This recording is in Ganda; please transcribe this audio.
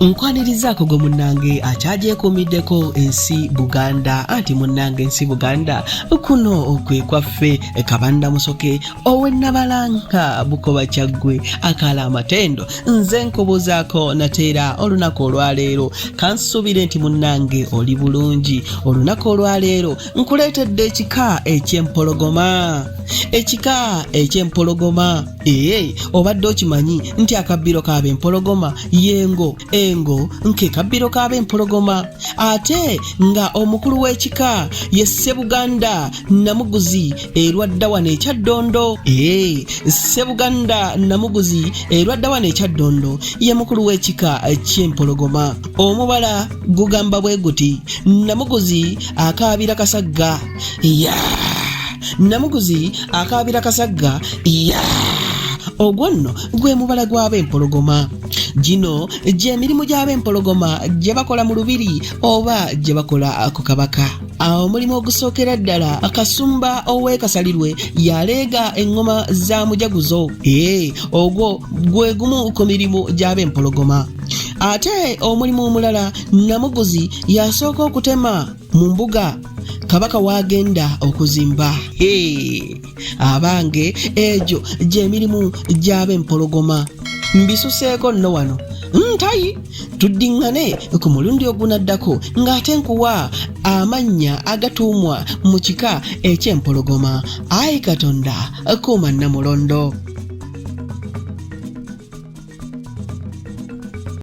Nkwanirizaako gwe munnange akyagyekuumiddeko ensi Buganda anti munnange ensi Buganda kuno kwe kwaffe Kabanda Musoke ow'ennabalanga Bukoba Kyaggwe akala amatendo nze nkubuuzaako nateera olunaku olwaleero kansuubire nti munnange oli bulungi. Olunaku olwaleero nkuleetedde ekika eky'empologoma. Ekika eky'empologoma obadde okimanyi nti akabbiro k'ab'empologoma yengo engo nke kabbiro k'ab'empologoma ate nga omukulu w'ekika ye Ssebuganda Namuguzi erwadda wano ekyaddondo. Ssebuganda Namuguzi erwadda wano ekyaddondo ye mukulu w'ekika ky'empologoma. Omubala gugamba bwe guti Namuguzi akaabira kasagga Namuguzi akaabira kasagga ogwo nno gwe mubala gw'ab'empologoma. Gino gy'emirimu gy'ab'empologoma gye bakola mu lubiri oba gye bakola ku kabaka. Omulimu ogusookera ddala Kasumba ow'Ekasalirwe yaleega eŋŋoma za mujaguzo. Ogwo gwe gumu ku mirimu gy'ab'empologoma. Ate omulimu omulala Namuguzi yasooka okutema mu mbuga kabaka wagenda okuzimba. Abange egyo gy'emirimu gy'ab'empologoma. Mbisuseeko nno wano ntayi tuddiŋŋane ku mulundi ogunaddako ng'ate nkuwa amannya agatuumwa mu kika eky'empologoma. Ayi Katonda kuuma Namulondo.